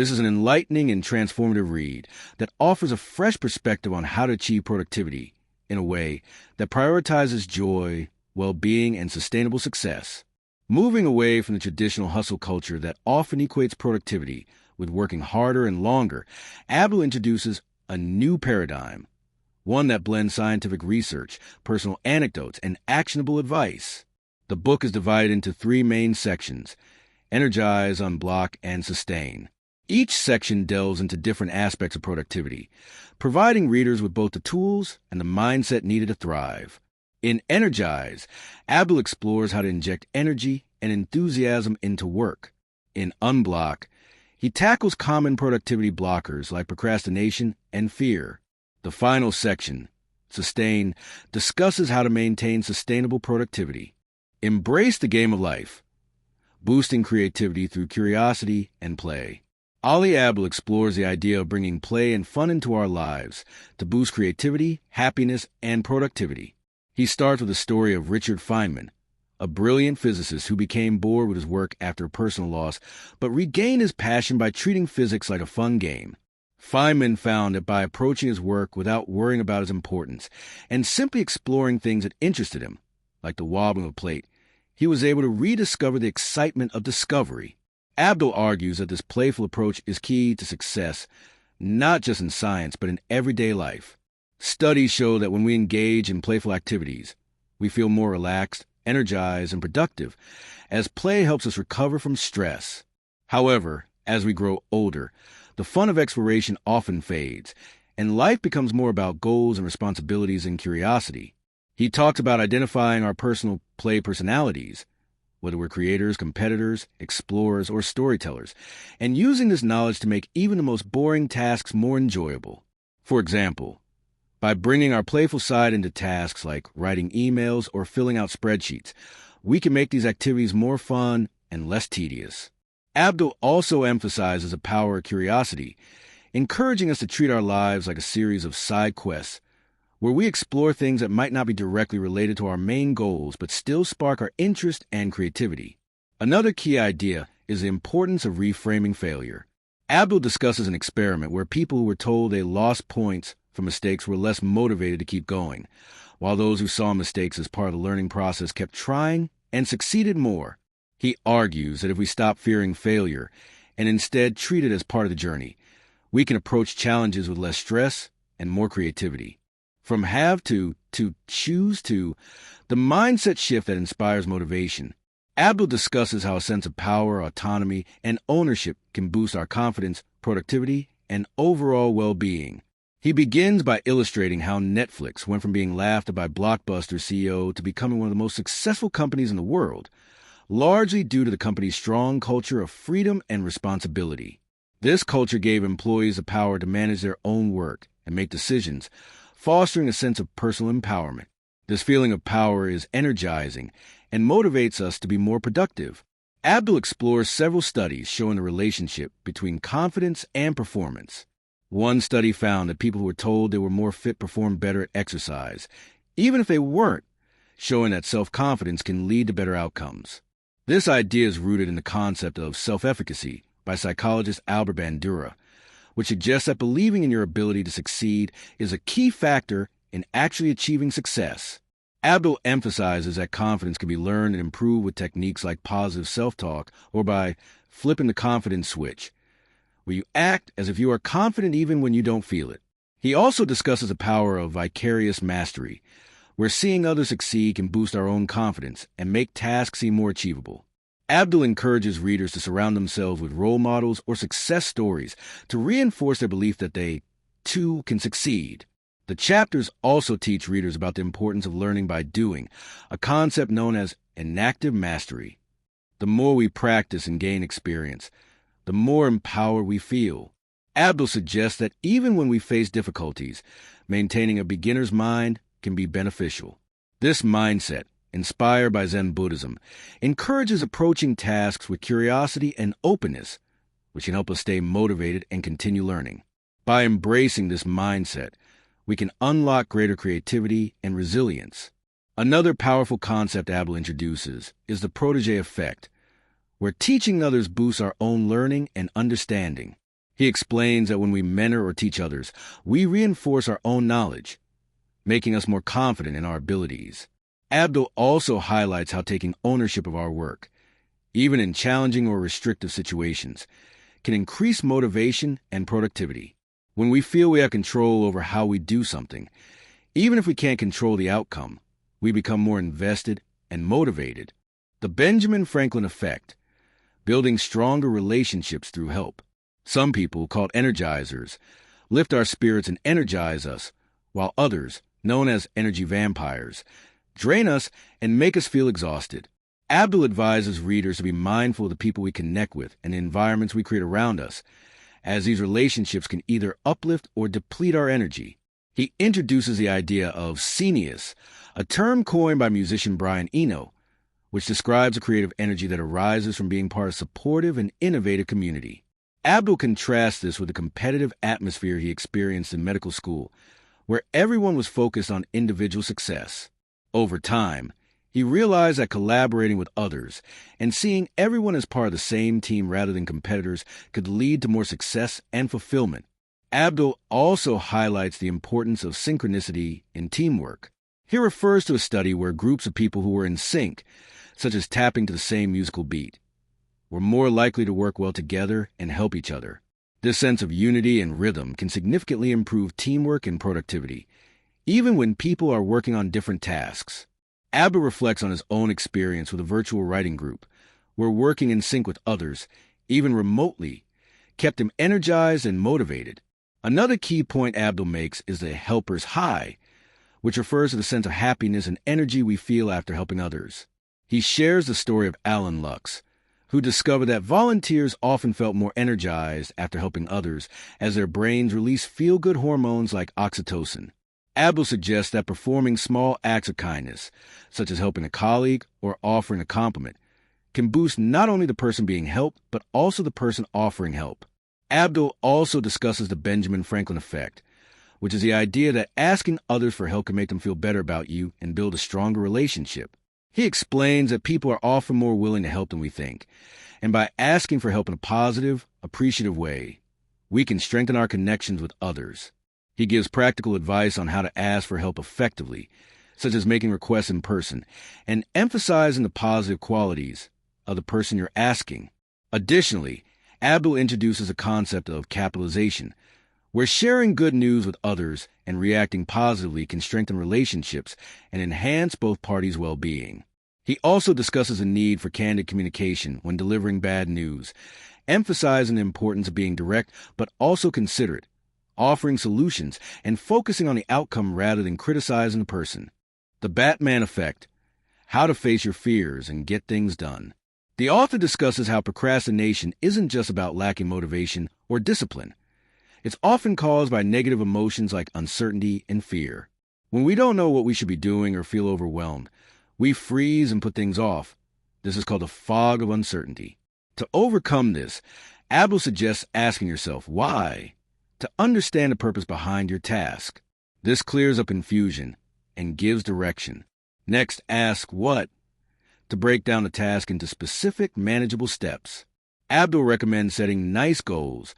This is an enlightening and transformative read that offers a fresh perspective on how to achieve productivity in a way that prioritizes joy, well-being, and sustainable success. Moving away from the traditional hustle culture that often equates productivity with working harder and longer, Abdaal introduces a new paradigm, one that blends scientific research, personal anecdotes, and actionable advice. The book is divided into 3 main sections: Energize, Unblock, and Sustain. Each section delves into different aspects of productivity, providing readers with both the tools and the mindset needed to thrive. In Energize, Abdaal explores how to inject energy and enthusiasm into work. In Unblock, he tackles common productivity blockers like procrastination and fear. The final section, Sustain, discusses how to maintain sustainable productivity. Embrace the game of life, boosting creativity through curiosity and play. Ali Abdaal explores the idea of bringing play and fun into our lives to boost creativity, happiness, and productivity. He starts with the story of Richard Feynman, a brilliant physicist who became bored with his work after a personal loss, but regained his passion by treating physics like a fun game. Feynman found that by approaching his work without worrying about its importance and simply exploring things that interested him, like the wobbling of a plate, he was able to rediscover the excitement of discovery. Abdaal argues that this playful approach is key to success, not just in science, but in everyday life. Studies show that when we engage in playful activities, we feel more relaxed, energized, and productive, as play helps us recover from stress. However, as we grow older, the fun of exploration often fades, and life becomes more about goals and responsibilities and curiosity. He talks about identifying our personal play personalities, whether we're creators, competitors, explorers, or storytellers, and using this knowledge to make even the most boring tasks more enjoyable. For example, by bringing our playful side into tasks like writing emails or filling out spreadsheets, we can make these activities more fun and less tedious. Abdaal also emphasizes the power of curiosity, encouraging us to treat our lives like a series of side quests, where we explore things that might not be directly related to our main goals but still spark our interest and creativity. Another key idea is the importance of reframing failure. Abdaal discusses an experiment where people who were told they lost points for mistakes were less motivated to keep going, while those who saw mistakes as part of the learning process kept trying and succeeded more. He argues that if we stop fearing failure and instead treat it as part of the journey, we can approach challenges with less stress and more creativity. From have to choose to, the mindset shift that inspires motivation. Abdaal discusses how a sense of power, autonomy, and ownership can boost our confidence, productivity, and overall well-being. He begins by illustrating how Netflix went from being laughed at by Blockbuster CEO to becoming one of the most successful companies in the world, largely due to the company's strong culture of freedom and responsibility. This culture gave employees the power to manage their own work and make decisions, fostering a sense of personal empowerment. This feeling of power is energizing and motivates us to be more productive. Abdaal explores several studies showing the relationship between confidence and performance. One study found that people who were told they were more fit performed better at exercise, even if they weren't, showing that self-confidence can lead to better outcomes. This idea is rooted in the concept of self-efficacy by psychologist Albert Bandura, which suggests that believing in your ability to succeed is a key factor in actually achieving success. Abdaal emphasizes that confidence can be learned and improved with techniques like positive self-talk or by flipping the confidence switch, where you act as if you are confident even when you don't feel it. He also discusses the power of vicarious mastery, where seeing others succeed can boost our own confidence and make tasks seem more achievable. Abdaal encourages readers to surround themselves with role models or success stories to reinforce their belief that they, too, can succeed. The chapters also teach readers about the importance of learning by doing, a concept known as enactive mastery. The more we practice and gain experience, the more empowered we feel. Abdaal suggests that even when we face difficulties, maintaining a beginner's mind can be beneficial. This mindset, inspired by Zen Buddhism, encourages approaching tasks with curiosity and openness, which can help us stay motivated and continue learning. By embracing this mindset, we can unlock greater creativity and resilience. Another powerful concept Abdaal introduces is the protege effect, where teaching others boosts our own learning and understanding. He explains that when we mentor or teach others, we reinforce our own knowledge, making us more confident in our abilities. Abdaal also highlights how taking ownership of our work, even in challenging or restrictive situations, can increase motivation and productivity. When we feel we have control over how we do something, even if we can't control the outcome, we become more invested and motivated. The Benjamin Franklin effect, building stronger relationships through help. Some people, called energizers, lift our spirits and energize us, while others, known as energy vampires, drain us and make us feel exhausted. Abdaal advises readers to be mindful of the people we connect with and the environments we create around us, as these relationships can either uplift or deplete our energy. He introduces the idea of synonymous, a term coined by musician Brian Eno, which describes a creative energy that arises from being part of a supportive and innovative community. Abdaal contrasts this with the competitive atmosphere he experienced in medical school, where everyone was focused on individual success. Over time, he realized that collaborating with others and seeing everyone as part of the same team rather than competitors could lead to more success and fulfillment. Abdaal also highlights the importance of synchronicity in teamwork. He refers to a study where groups of people who were in sync, such as tapping to the same musical beat, were more likely to work well together and help each other. This sense of unity and rhythm can significantly improve teamwork and productivity, even when people are working on different tasks. Abdaal reflects on his own experience with a virtual writing group, where working in sync with others, even remotely, kept him energized and motivated. Another key point Abdaal makes is the helper's high, which refers to the sense of happiness and energy we feel after helping others. He shares the story of Alan Lux, who discovered that volunteers often felt more energized after helping others as their brains released feel-good hormones like oxytocin. Abdaal suggests that performing small acts of kindness, such as helping a colleague or offering a compliment, can boost not only the person being helped, but also the person offering help. Abdaal also discusses the Benjamin Franklin effect, which is the idea that asking others for help can make them feel better about you and build a stronger relationship. He explains that people are often more willing to help than we think, and by asking for help in a positive, appreciative way, we can strengthen our connections with others. He gives practical advice on how to ask for help effectively, such as making requests in person, and emphasizing the positive qualities of the person you're asking. Additionally, Abdaal introduces a concept of capitalization, where sharing good news with others and reacting positively can strengthen relationships and enhance both parties' well-being. He also discusses the need for candid communication when delivering bad news, emphasizing the importance of being direct but also considerate, offering solutions and focusing on the outcome rather than criticizing the person. The Batman effect, how to face your fears and get things done. The author discusses how procrastination isn't just about lacking motivation or discipline. It's often caused by negative emotions like uncertainty and fear. When we don't know what we should be doing or feel overwhelmed, we freeze and put things off. This is called a fog of uncertainty. To overcome this, Abdaal suggests asking yourself, why? To understand the purpose behind your task. This clears up confusion and gives direction. Next, ask what? To break down the task into specific, manageable steps. Abdaal recommends setting nice goals.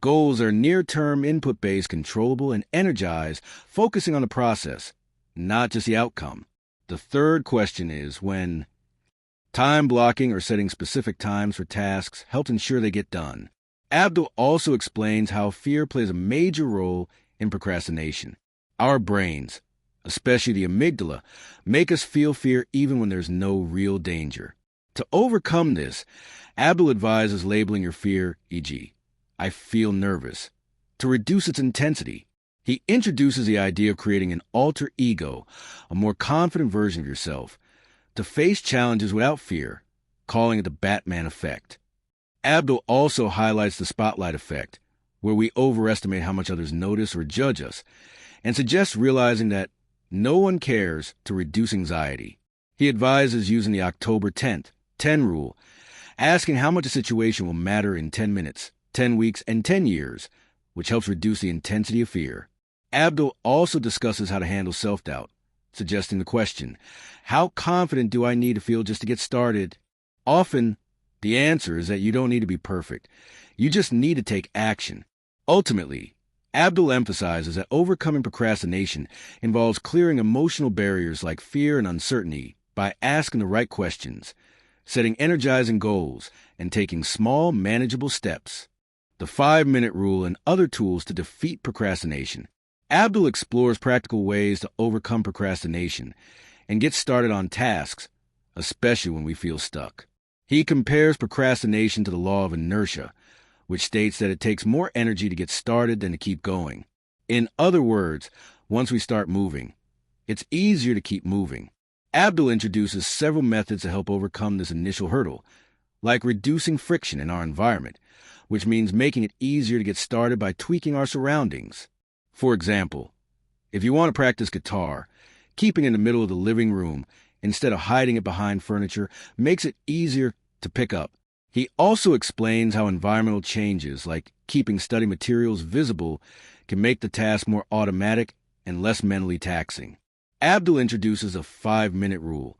Goals are near-term, input-based, controllable, and energized, focusing on the process, not just the outcome. The third question is when time blocking or setting specific times for tasks helps ensure they get done. Abdaal also explains how fear plays a major role in procrastination. Our brains, especially the amygdala, make us feel fear even when there's no real danger. To overcome this, Abdaal advises labeling your fear, e.g., I feel nervous, to reduce its intensity. He introduces the idea of creating an alter ego, a more confident version of yourself, to face challenges without fear, calling it the Batman effect. Abdaal also highlights the spotlight effect, where we overestimate how much others notice or judge us, and suggests realizing that no one cares to reduce anxiety. He advises using the October 10th, 10 rule, asking how much a situation will matter in 10 minutes, 10 weeks, and 10 years, which helps reduce the intensity of fear. Abdaal also discusses how to handle self-doubt, suggesting the question, how confident do I need to feel just to get started? Often, The answer is that you don't need to be perfect. You just need to take action. Ultimately, Abdul emphasizes that overcoming procrastination involves clearing emotional barriers like fear and uncertainty by asking the right questions, setting energizing goals, and taking small, manageable steps. The 5-minute rule and other tools to defeat procrastination. Abdul explores practical ways to overcome procrastination and get started on tasks, especially when we feel stuck. He compares procrastination to the law of inertia, which states that it takes more energy to get started than to keep going. In other words, once we start moving, it's easier to keep moving. Abdul introduces several methods to help overcome this initial hurdle, like reducing friction in our environment, which means making it easier to get started by tweaking our surroundings. For example, if you want to practice guitar, keeping it in the middle of the living room instead of hiding it behind furniture makes it easier to pick up. He also explains how environmental changes, like keeping study materials visible, can make the task more automatic and less mentally taxing. Abdul introduces a 5-minute rule,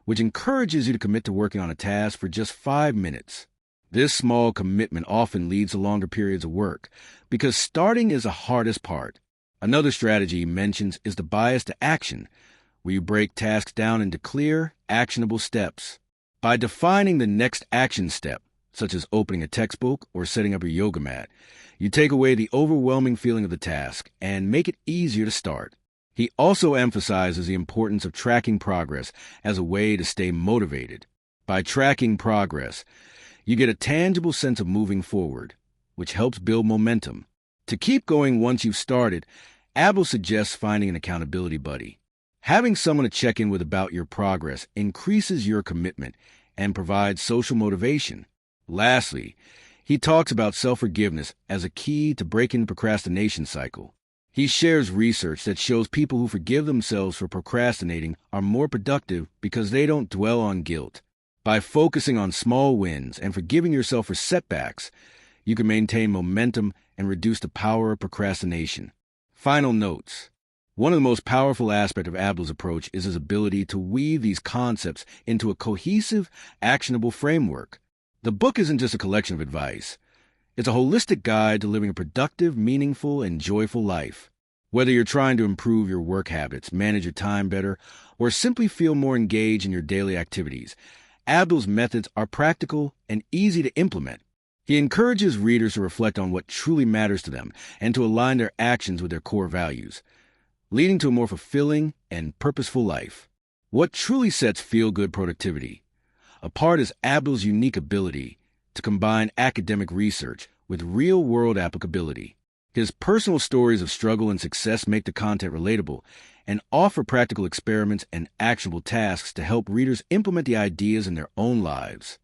which encourages you to commit to working on a task for just 5 minutes. This small commitment often leads to longer periods of work, because starting is the hardest part. Another strategy he mentions is the bias to action, where you break tasks down into clear, actionable steps. By defining the next action step, such as opening a textbook or setting up your yoga mat, you take away the overwhelming feeling of the task and make it easier to start. He also emphasizes the importance of tracking progress as a way to stay motivated. By tracking progress, you get a tangible sense of moving forward, which helps build momentum. To keep going once you've started, Abdul suggests finding an accountability buddy. Having someone to check in with about your progress increases your commitment and provides social motivation. Lastly, he talks about self-forgiveness as a key to breaking the procrastination cycle. He shares research that shows people who forgive themselves for procrastinating are more productive because they don't dwell on guilt. By focusing on small wins and forgiving yourself for setbacks, you can maintain momentum and reduce the power of procrastination. Final notes. One of the most powerful aspects of Abdul's approach is his ability to weave these concepts into a cohesive, actionable framework. The book isn't just a collection of advice. It's a holistic guide to living a productive, meaningful, and joyful life. Whether you're trying to improve your work habits, manage your time better, or simply feel more engaged in your daily activities, Abdul's methods are practical and easy to implement. He encourages readers to reflect on what truly matters to them and to align their actions with their core values, leading to a more fulfilling and purposeful life. What truly sets feel-good productivity apart is Abdul's unique ability to combine academic research with real-world applicability. His personal stories of struggle and success make the content relatable and offer practical experiments and actionable tasks to help readers implement the ideas in their own lives.